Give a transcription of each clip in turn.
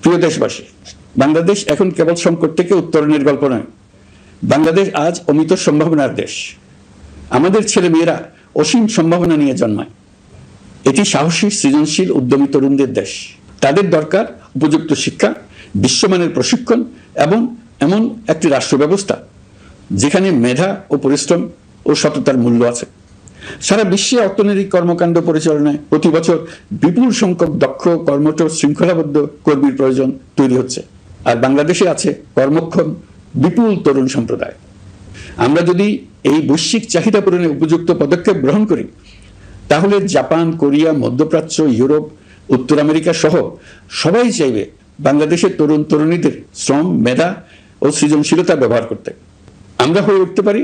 প্রিয় দেশবাসী, বাংলাদেশ এখন কেবল সংকট থেকে উত্তরণের গল্প নয়, বাংলাদেশ আজ অমিত সম্ভাবনার দেশ। আমাদের ছেলে মেয়েরা অসীম সম্ভাবনা নিয়ে জন্মায়। এটি সাহসী, সৃজনশীল, উদ্যমী তরুণদের দেশ। তাদের দরকার উপযুক্ত শিক্ষা, বিশ্বমানের প্রশিক্ষণ এবং এমন একটি রাষ্ট্র ব্যবস্থা যেখানে মেধা ও পরিশ্রম ও সততার মূল্য আছে। সারা বিশ্বে অর্থনৈতিক কর্মকাণ্ড পরিচালনায় প্রতি বছর বিপুল সংখ্যক দক্ষ, কর্মঠ, শৃঙ্খলাবদ্ধ কর্মীর প্রয়োজন তৈরি হচ্ছে, আর বাংলাদেশে আছে কর্মক্ষম বিপুল তরুণ সম্প্রদায়। আমরা যদি এই বৈশ্বিক চাহিদা পূরণে উপযুক্ত পদক্ষেপ গ্রহণ করি, তাহলে জাপান, কোরিয়া, মধ্যপ্রাচ্য, ইউরোপ, উত্তর আমেরিকা সহ সবাই চাইবে বাংলাদেশের তরুণ তরুণীদের শ্রম, মেধা ও সৃজনশীলতা ব্যবহার করতে। আমরা হয়ে উঠতে পারি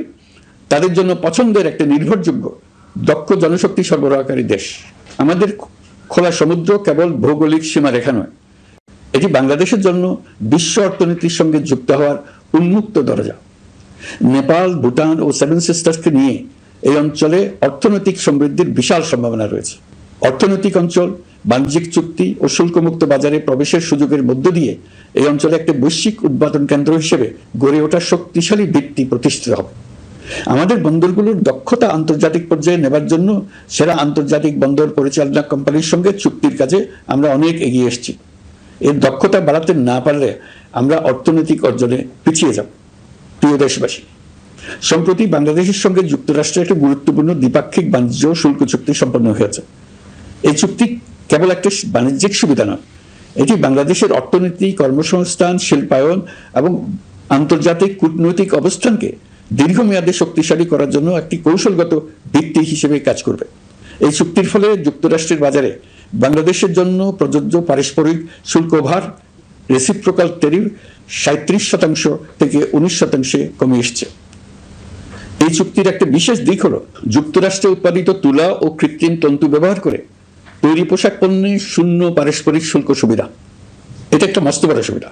তাদের জন্য পছন্দের একটা নির্ভরযোগ্য, দক্ষ জনশক্তি সরবরাহকারী দেশ। আমাদের খোলা সমুদ্র কেবল ভৌগোলিক সীমারেখা নয়, এটি বাংলাদেশের জন্য বিশ্ব অর্থনীতির সঙ্গে যুক্ত হওয়ার উন্মুক্ত দরজা। নেপাল, ভুটান ও সেভেন সিস্টার্সকে নিয়ে এই অঞ্চলে অর্থনৈতিক সমৃদ্ধির বিশাল সম্ভাবনা রয়েছে। অর্থনৈতিক অঞ্চল, বাণিজ্যিক চুক্তি ও শুল্কমুক্ত বাজারে প্রবেশের সুযোগের মধ্য দিয়ে এই অঞ্চলে একটি বৈশ্বিক উৎপাদন কেন্দ্র হিসেবে গড়ে ওঠা শক্তিশালী ভিত্তি প্রতিষ্ঠিত হবে। আমাদের বন্দরগুলোর দক্ষতা আন্তর্জাতিক পর্যায়ে নেবার জন্য সেরা আন্তর্জাতিক বন্দর পরিচালনা কোম্পানির সঙ্গে চুক্তির কাজে আমরা অনেক এগিয়ে এসেছি। এর দক্ষতা বাড়াতে না পারলে আমরা অর্থনৈতিক অর্জনে পিছিয়ে যাব। প্রিয় দেশবাসী, সম্প্রতি বাংলাদেশের সঙ্গে যুক্তরাষ্ট্রের একটি গুরুত্বপূর্ণ দ্বিপাক্ষিক বাণিজ্য শুল্ক চুক্তি সম্পন্ন হয়েছে। এই চুক্তি কেবল একটি বাণিজ্যিক সুবিধা নয়, এটি বাংলাদেশের অর্থনীতি, কর্মসংস্থান, শিল্পায়ন এবং আন্তর্জাতিক কূটনৈতিক অবস্থানকে দীর্ঘমেয়াদে শক্তিশালী করার জন্য একটি কৌশলগত ভিত্তি হিসেবে কাজ করবে। এই চুক্তির ফলে যুক্তরাষ্ট্রের বাজারে বাংলাদেশের জন্য প্রযোজ্য পারস্পরিক শুল্ক ভার, রেসিপ্রোকাল ট্যারিফ 37% থেকে 19% কমে এসছে। এই চুক্তির একটা বিশেষ দিক হলো যুক্তরাষ্ট্রে উৎপাদিত তুলা ও কৃত্রিম তন্তু ব্যবহার করে তৈরি পোশাক পণ্যে শূন্য পারস্পরিক শুল্ক সুবিধা। এটা একটা মস্ত বড় সুবিধা।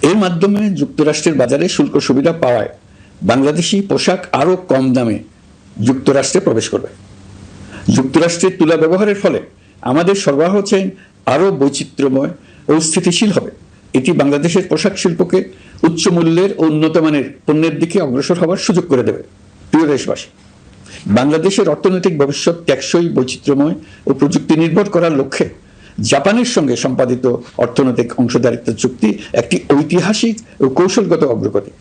এর মাধ্যমে যুক্তরাষ্ট্রের বাজারে শুল্ক সুবিধা পাওয়ায় বাংলাদেশি পোশাক আরো কম দামে যুক্তরাষ্ট্রে প্রবেশ করবে। যুক্তরাষ্ট্রের তুলা ব্যবহারের ফলে আমাদের সরবরাহ চেইন আরো বৈচিত্র্যময় ও স্থিতিশীল হবে। এটি বাংলাদেশের পোশাক শিল্পকে উচ্চ মূল্যের ও উন্নত মানের পণ্যের দিকে অগ্রসর হওয়ার সুযোগ করে দেবে। প্রিয় দেশবাসী, বাংলাদেশের অর্থনৈতিক ভবিষ্যৎ টেকসই, বৈচিত্র্যময় ও প্রযুক্তি নির্ভর করার লক্ষ্যে জাপানের সঙ্গে সম্পাদিত অর্থনৈতিক অংশীদারিত্ব চুক্তি একটি ঐতিহাসিক ও কৌশলগত অগ্রগতি।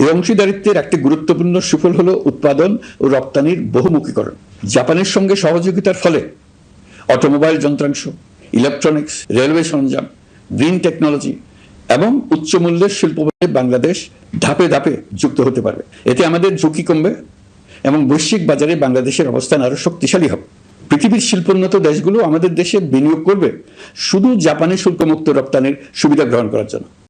এই অংশীদারিত্বের একটি গুরুত্বপূর্ণ সুফল হলো উৎপাদন ও রপ্তানির বহুমুখীকরণ। জাপানের সঙ্গে সহযোগিতার ফলে অটোমোবাইল যন্ত্রাংশ, ইলেকট্রনিক্স, রেলওয়ে সরঞ্জাম, গ্রিন টেকনোলজি এবং উচ্চ মূল্যের শিল্পে বাংলাদেশ ধাপে ধাপে যুক্ত হতে পারবে। এতে আমাদের ঝুঁকি কমবে এবং বৈশ্বিক বাজারে বাংলাদেশের অবস্থান আরো শক্তিশালী হবে। পৃথিবীর শিল্পোন্নত দেশগুলো আমাদের দেশে বিনিয়োগ করবে শুধু জাপানি শুল্কমুক্ত রপ্তানির সুবিধা গ্রহণ করার জন্য।